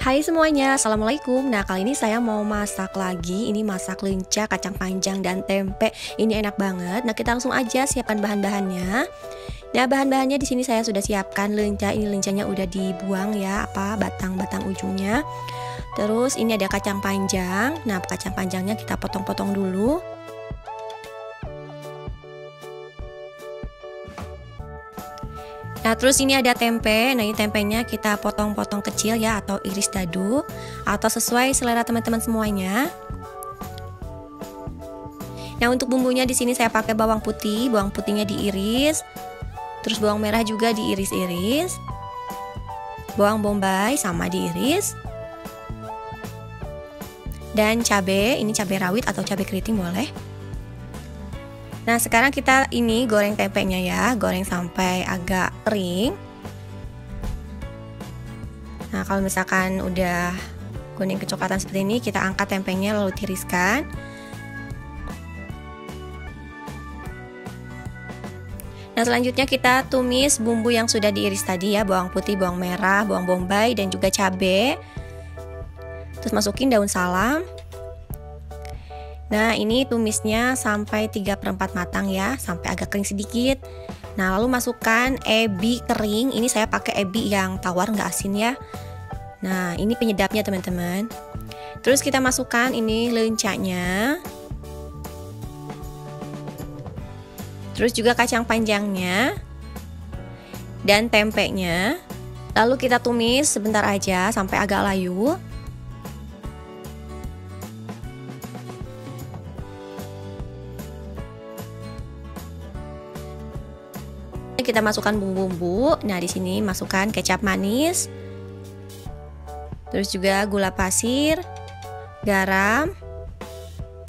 Hai semuanya, Assalamualaikum. Nah, kali ini saya mau masak lagi. Ini masak lenca, kacang panjang, dan tempe. Ini enak banget. Nah, kita langsung aja siapkan bahan-bahannya. Nah, bahan-bahannya di sini saya sudah siapkan lenca. Ini lencanya udah dibuang ya, batang-batang ujungnya. Terus ini ada kacang panjang. Nah, kacang panjangnya kita potong-potong dulu. Nah, terus ini ada tempe. Nah, ini tempenya kita potong-potong kecil ya, atau iris dadu, atau sesuai selera teman-teman semuanya. Nah, untuk bumbunya di sini saya pakai bawang putih. Bawang putihnya diiris. Terus bawang merah juga diiris-iris. Bawang bombay sama diiris. Dan cabai, ini cabai rawit atau cabai keriting boleh. Nah, sekarang kita ini goreng tempenya ya, goreng sampai agak kering. Nah, kalau misalkan udah kuning kecoklatan seperti ini, kita angkat tempenya lalu tiriskan. Nah, selanjutnya kita tumis bumbu yang sudah diiris tadi ya, bawang putih, bawang merah, bawang bombay, dan juga cabai. Terus masukin daun salam. Nah, ini tumisnya sampai 3/4 matang ya, sampai agak kering sedikit. Nah, lalu masukkan ebi kering. Ini saya pakai ebi yang tawar, nggak asin ya. Nah, ini penyedapnya teman-teman. Terus kita masukkan ini lencanya. Terus juga kacang panjangnya. Dan tempenya. Lalu kita tumis sebentar aja sampai agak layu. Kita masukkan bumbu-bumbu. Nah, di sini masukkan kecap manis. Terus juga gula pasir, garam,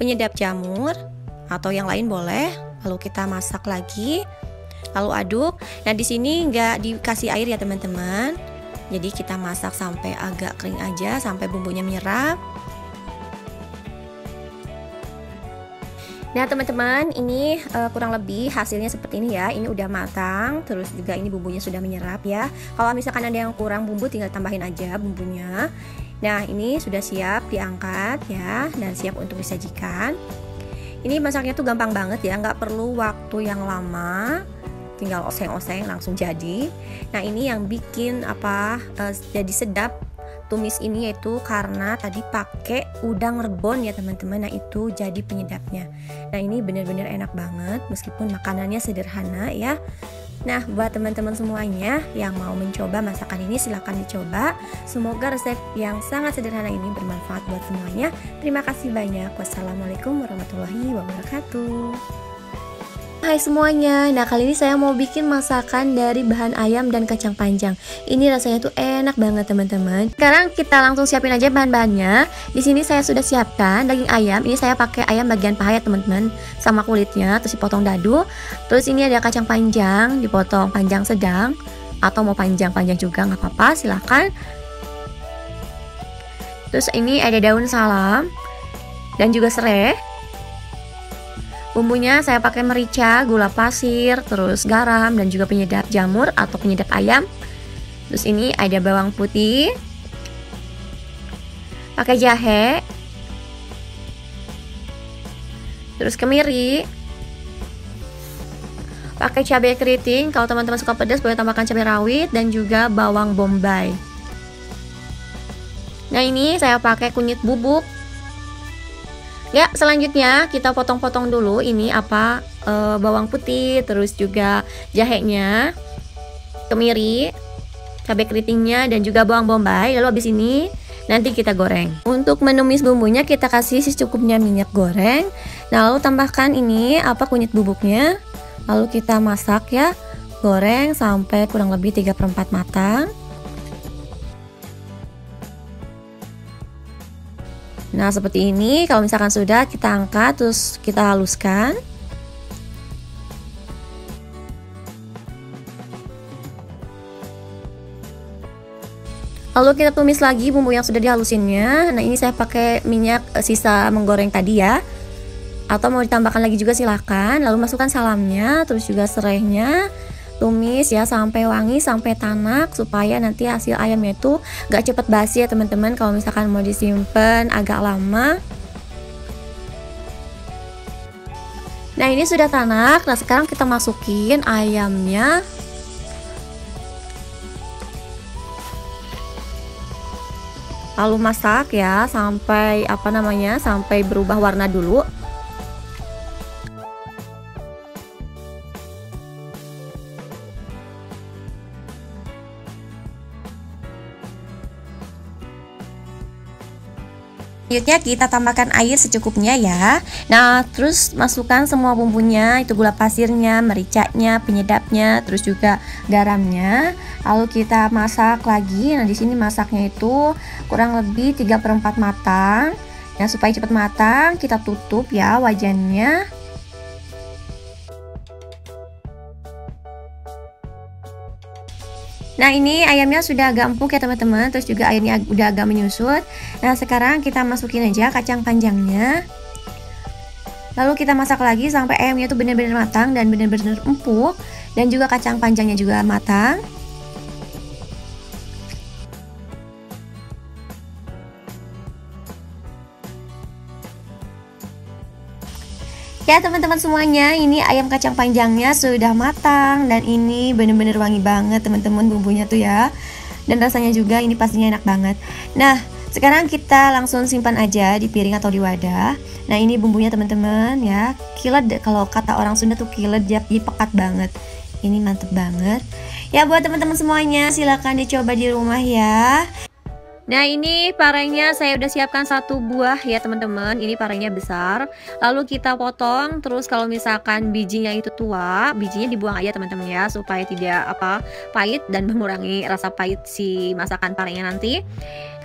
penyedap jamur atau yang lain boleh. Lalu kita masak lagi. Lalu aduk. Nah, di sini nggak dikasih air ya, teman-teman. Jadi kita masak sampai agak kering aja, sampai bumbunya menyerap. Nah, teman-teman, ini kurang lebih hasilnya seperti ini ya. Ini udah matang, terus juga ini bumbunya sudah menyerap ya. Kalau misalkan ada yang kurang bumbu, tinggal tambahin aja bumbunya. Nah, ini sudah siap diangkat ya, dan siap untuk disajikan. Ini masaknya tuh gampang banget ya, nggak perlu waktu yang lama. Tinggal oseng-oseng langsung jadi. Nah, ini yang bikin jadi sedap tumis ini yaitu karena tadi pakai udang rebon ya teman-teman. Nah, itu jadi penyedapnya. Nah, ini benar-benar enak banget meskipun makanannya sederhana ya. Nah, buat teman-teman semuanya yang mau mencoba masakan ini silahkan dicoba. Semoga resep yang sangat sederhana ini bermanfaat buat semuanya. Terima kasih banyak. Wassalamualaikum warahmatullahi wabarakatuh. Hai semuanya, nah kali ini saya mau bikin masakan dari bahan ayam dan kacang panjang. Ini rasanya tuh enak banget teman-teman. Sekarang kita langsung siapin aja bahan-bahannya. Di sini saya sudah siapkan daging ayam. Ini saya pakai ayam bagian paha ya teman-teman, sama kulitnya, terus dipotong dadu. Terus ini ada kacang panjang, dipotong panjang sedang, atau mau panjang-panjang juga nggak apa-apa, silahkan. Terus ini ada daun salam dan juga serai. Bumbunya saya pakai merica, gula pasir, terus garam, dan juga penyedap jamur atau penyedap ayam. Terus ini ada bawang putih, pakai jahe, terus kemiri, pakai cabai keriting. Kalau teman-teman suka pedas boleh tambahkan cabai rawit, dan juga bawang bombay. Nah, ini saya pakai kunyit bubuk. Ya, selanjutnya kita potong-potong dulu ini bawang putih, terus juga jahenya, kemiri, cabai keritingnya, dan juga bawang bombay. Lalu habis ini nanti kita goreng. Untuk menumis bumbunya kita kasih secukupnya minyak goreng. Nah, lalu tambahkan ini kunyit bubuknya. Lalu kita masak ya, goreng sampai kurang lebih 3/4 matang. Nah, seperti ini. Kalau misalkan sudah, kita angkat terus kita haluskan. Lalu kita tumis lagi bumbu yang sudah dihalusinnya. Nah, ini saya pakai minyak sisa menggoreng tadi ya. Atau mau ditambahkan lagi juga silahkan. Lalu masukkan salamnya, terus juga serainya. tumis ya sampai wangi, sampai tanak, supaya nanti hasil ayamnya itu gak cepet basi ya teman-teman. Kalau misalkan mau disimpan agak lama. Nah ini sudah tanak. Nah sekarang kita masukin ayamnya. Lalu masak ya sampai sampai berubah warna dulu. Selanjutnya kita tambahkan air secukupnya ya. Nah terus masukkan semua bumbunya, itu gula pasirnya, mericanya, penyedapnya, terus juga garamnya. Lalu kita masak lagi. Nah di sini masaknya itu kurang lebih 3/4 matang. Nah supaya cepat matang kita tutup ya wajannya. Nah ini ayamnya sudah agak empuk ya teman-teman, terus juga airnya udah agak menyusut. Nah sekarang kita masukin aja kacang panjangnya. Lalu kita masak lagi sampai ayamnya tuh benar-benar matang dan benar-benar empuk, dan juga kacang panjangnya juga matang. Ya teman-teman semuanya, ini ayam kacang panjangnya sudah matang dan ini bener-bener wangi banget teman-teman bumbunya tuh ya. Dan rasanya juga ini pastinya enak banget. Nah sekarang kita langsung simpan aja di piring atau di wadah. Nah ini bumbunya teman-teman ya, kilat, kalau kata orang Sunda tuh kilat, jadi pekat banget. Ini mantep banget. Ya buat teman-teman semuanya silahkan dicoba di rumah ya. Nah ini parengnya saya udah siapkan 1 buah ya teman-teman. Ini parengnya besar. Lalu kita potong. Terus kalau misalkan bijinya itu tua, bijinya dibuang aja teman-teman ya, supaya tidak pahit dan mengurangi rasa pahit si masakan parengnya nanti.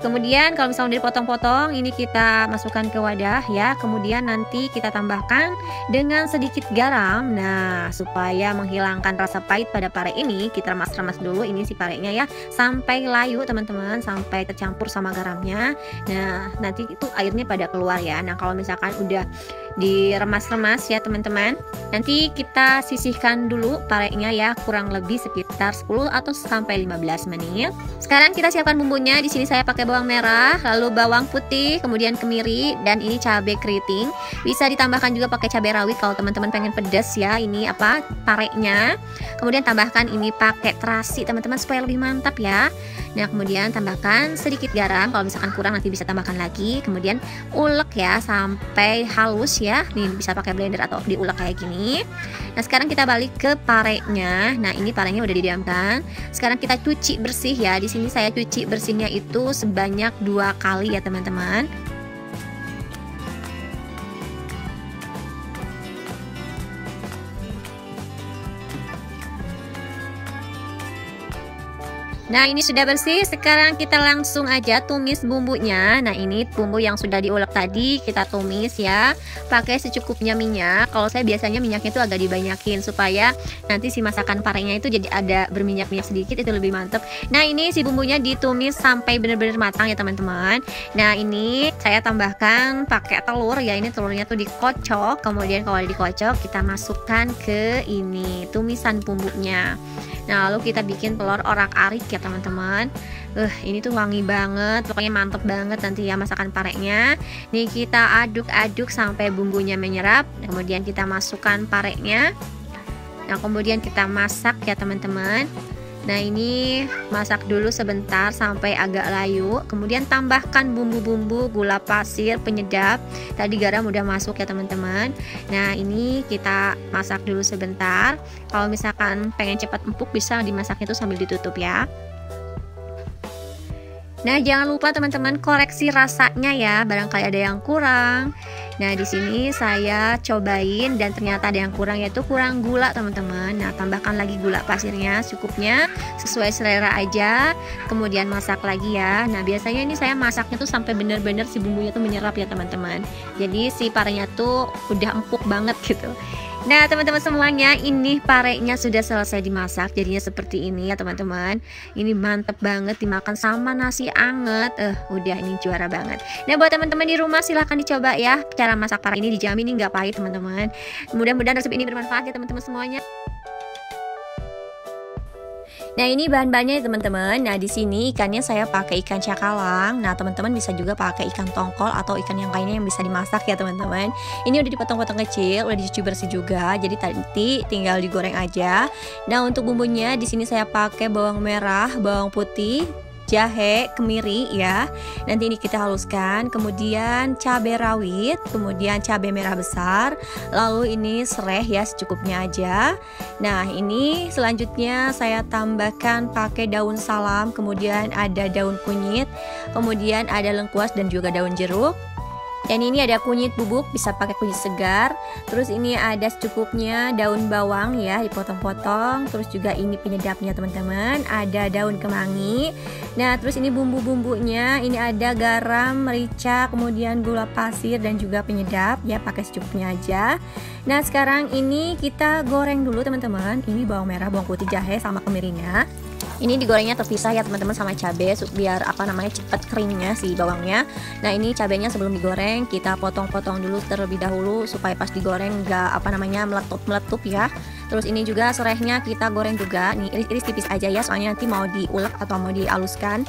Kemudian kalau misalnya dipotong-potong, ini kita masukkan ke wadah ya. Kemudian nanti kita tambahkan dengan sedikit garam. Nah supaya menghilangkan rasa pahit pada pare ini, kita remas-remas dulu ini si parenya ya, sampai layu teman-teman, sampai tercampur sama garamnya. Nah nanti itu airnya pada keluar ya. Nah kalau misalkan udah diremas-remas ya teman-teman, nanti kita sisihkan dulu parenya ya, kurang lebih sekitar 10 atau sampai 15 menit. Sekarang kita siapkan bumbunya. Di sini saya pakai bawang merah, lalu bawang putih, kemudian kemiri, dan ini cabai keriting. Bisa ditambahkan juga pakai cabai rawit kalau teman-teman pengen pedas ya. Ini parenya. Kemudian tambahkan ini pakai terasi teman-teman supaya lebih mantap ya. Nah kemudian tambahkan sedikit garam, kalau misalkan kurang nanti bisa tambahkan lagi. Kemudian ulek ya sampai halus ya. Nih bisa pakai blender atau diulek kayak gini. Nah sekarang kita balik ke parenya. Nah ini parenya udah didiamkan. Sekarang kita cuci bersih ya. Di sini saya cuci bersihnya itu sebanyak 2 kali ya teman-teman. Nah ini sudah bersih, sekarang kita langsung aja tumis bumbunya. Nah ini bumbu yang sudah diulek tadi kita tumis ya, pakai secukupnya minyak. Kalau saya biasanya minyaknya itu agak dibanyakin supaya nanti si masakan parenya itu jadi ada berminyak-minyak sedikit, itu lebih mantep. Nah ini si bumbunya ditumis sampai benar-benar matang ya teman-teman. Nah ini saya tambahkan pakai telur ya, ini telurnya tuh dikocok. Kemudian kalau dikocok kita masukkan ke ini tumisan bumbunya. Nah lalu kita bikin telur orak-arik ya teman-teman. Ini tuh wangi banget, pokoknya mantep banget nanti ya masakan parenya. Nih kita aduk-aduk sampai bumbunya menyerap. Kemudian kita masukkan parenya. Nah kemudian kita masak ya teman-teman. Nah ini masak dulu sebentar sampai agak layu. Kemudian tambahkan bumbu-bumbu, gula pasir, penyedap. Tadi garam udah masuk ya teman-teman. Nah ini kita masak dulu sebentar. Kalau misalkan pengen cepat empuk bisa dimasaknya itu sambil ditutup ya. Nah, jangan lupa teman-teman koreksi rasanya ya, barangkali ada yang kurang. Nah, di sini saya cobain dan ternyata ada yang kurang, yaitu kurang gula, teman-teman. Nah, tambahkan lagi gula pasirnya secukupnya, sesuai selera aja. Kemudian masak lagi ya. Nah, biasanya ini saya masaknya tuh sampai bener-bener si bumbunya tuh menyerap ya, teman-teman. Jadi si parenya tuh udah empuk banget gitu. Nah teman-teman semuanya, ini parenya sudah selesai dimasak, jadinya seperti ini ya teman-teman. Ini mantep banget dimakan sama nasi anget. Udah ini juara banget. Nah buat teman-teman di rumah silahkan dicoba ya. Cara masak pare ini dijamin ini nggak pahit teman-teman. Mudah-mudahan resep ini bermanfaat ya teman-teman semuanya. Nah, ini bahan-bahannya ya teman-teman. Nah, di sini ikannya saya pakai ikan cakalang. Nah, teman-teman bisa juga pakai ikan tongkol atau ikan yang lainnya yang bisa dimasak ya teman-teman. Ini udah dipotong-potong kecil, udah dicuci bersih juga. Jadi nanti tinggal digoreng aja. Nah, untuk bumbunya di sini saya pakai bawang merah, bawang putih, jahe, kemiri ya. Nanti ini kita haluskan, kemudian cabai rawit, kemudian cabai merah besar, lalu ini serai ya secukupnya aja. Nah, ini selanjutnya saya tambahkan pakai daun salam, kemudian ada daun kunyit, kemudian ada lengkuas dan juga daun jeruk. Dan ini ada kunyit bubuk, bisa pakai kunyit segar. Terus ini ada secukupnya daun bawang ya, dipotong-potong. Terus juga ini penyedapnya teman-teman, ada daun kemangi. Nah, terus ini bumbu-bumbunya, ini ada garam, merica, kemudian gula pasir dan juga penyedap ya, pakai secukupnya aja. Nah, sekarang ini kita goreng dulu teman-teman. Ini bawang merah, bawang putih, jahe sama kemirinya. Ini digorengnya terpisah ya teman-teman sama cabai biar cepat keringnya si bawangnya. Nah, ini cabainya sebelum digoreng kita potong-potong dulu terlebih dahulu supaya pas digoreng nggak meletup ya. Terus ini juga serainya kita goreng juga. Nih iris-iris tipis aja ya, soalnya nanti mau diulek atau mau dihaluskan.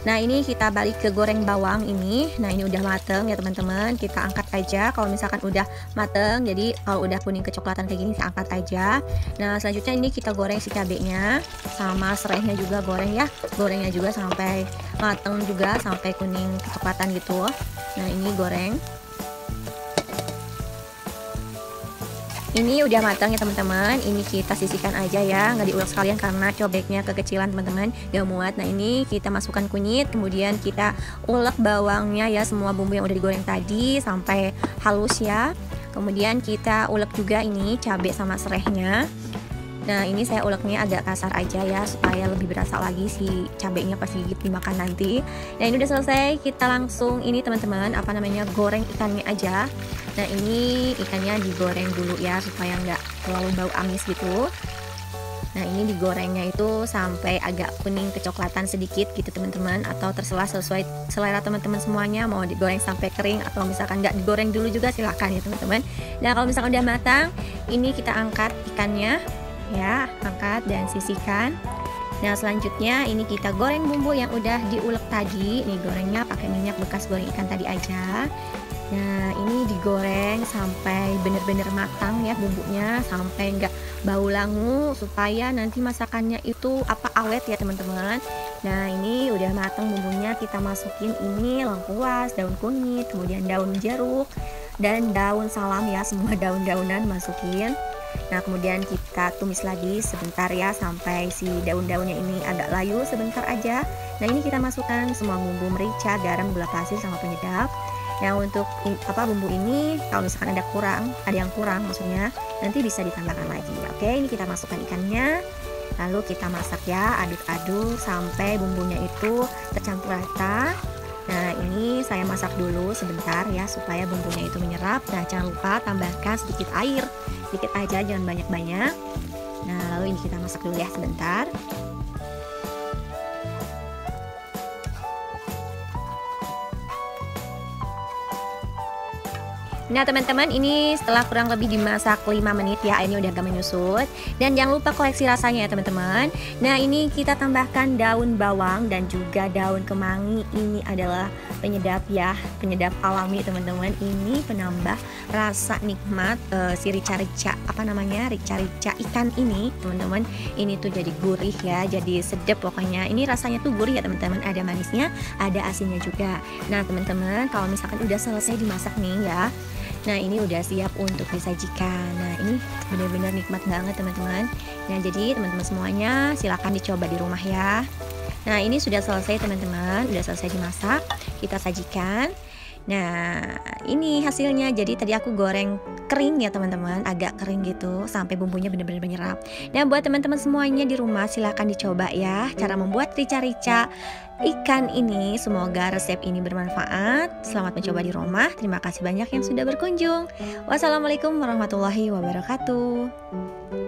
Nah, ini kita balik ke goreng bawang ini. Nah, ini udah mateng ya teman-teman. Kita angkat aja kalau misalkan udah mateng. Jadi kalau udah kuning kecoklatan kayak gini kita angkat aja. Nah, selanjutnya ini kita goreng si cabenya sama serainya juga goreng ya. Gorengnya juga sampai mateng juga, sampai kuning kecoklatan gitu. Nah, ini goreng. Ini udah matang ya teman-teman. Ini kita sisihkan aja ya, nggak diulek sekalian karena cobeknya kekecilan teman-teman, gak muat. Nah, ini kita masukkan kunyit, kemudian kita ulek bawangnya ya, semua bumbu yang udah digoreng tadi sampai halus ya. Kemudian kita ulek juga ini cabai sama serainya. Nah, ini saya uleknya agak kasar aja ya supaya lebih berasa lagi si cabenya pas gigit dimakan nanti. Nah, ini udah selesai, kita langsung ini teman-teman goreng ikannya aja. Nah, ini ikannya digoreng dulu ya supaya nggak terlalu bau amis gitu. Nah, ini digorengnya itu sampai agak kuning kecoklatan sedikit gitu teman-teman, atau terserah sesuai selera teman-teman semuanya, mau digoreng sampai kering atau misalkan nggak digoreng dulu juga silahkan ya teman-teman. Nah, kalau misalkan udah matang, ini kita angkat ikannya ya, angkat dan sisihkan. Nah, selanjutnya ini kita goreng bumbu yang udah diulek tadi. Nih, gorengnya pakai minyak bekas goreng ikan tadi aja. Nah, ini digoreng sampai bener-bener matang ya bumbunya, sampai nggak bau langu, supaya nanti masakannya itu awet ya teman-teman. Nah, ini udah matang bumbunya, kita masukin ini lengkuas, daun kunyit, kemudian daun jeruk dan daun salam ya, semua daun-daunan masukin. Nah, kemudian kita tumis lagi sebentar ya sampai si daun-daunnya ini agak layu sebentar aja. Nah, ini kita masukkan semua bumbu, merica, garam, gula pasir sama penyedap. Nah, untuk bumbu ini kalau misalkan ada yang kurang maksudnya, nanti bisa ditambahkan lagi. Oke, ini kita masukkan ikannya. Lalu kita masak ya, aduk-aduk sampai bumbunya itu tercampur rata. Nah, ini saya masak dulu sebentar ya supaya bumbunya itu menyerap. Nah, jangan lupa tambahkan sedikit air, sedikit aja, jangan banyak-banyak. Nah, lalu ini kita masak dulu ya sebentar. Nah, teman-teman, ini setelah kurang lebih dimasak 5 menit ya, airnya udah agak menyusut. Dan jangan lupa koleksi rasanya ya teman-teman. Nah, ini kita tambahkan daun bawang dan juga daun kemangi. Ini adalah penyedap ya, penyedap alami teman-teman. Ini penambah rasa nikmat si rica-rica rica-rica ikan ini teman-teman. Ini tuh jadi gurih ya, jadi sedap pokoknya. Ini rasanya tuh gurih ya teman-teman, ada manisnya, ada asinnya juga. Nah, teman-teman, kalau misalkan udah selesai dimasak nih ya, nah, ini udah siap untuk disajikan. Nah, ini benar-benar nikmat banget teman-teman. Nah, jadi teman-teman semuanya silahkan dicoba di rumah ya. Nah, ini sudah selesai teman-teman, sudah selesai dimasak. Kita sajikan. Nah, ini hasilnya. Jadi tadi aku goreng kering ya teman-teman, agak kering gitu sampai bumbunya benar-benar menyerap. Nah, buat teman-teman semuanya di rumah silahkan dicoba ya cara membuat rica-rica ikan ini. Semoga resep ini bermanfaat. Selamat mencoba di rumah. Terima kasih banyak yang sudah berkunjung. Wassalamualaikum warahmatullahi wabarakatuh.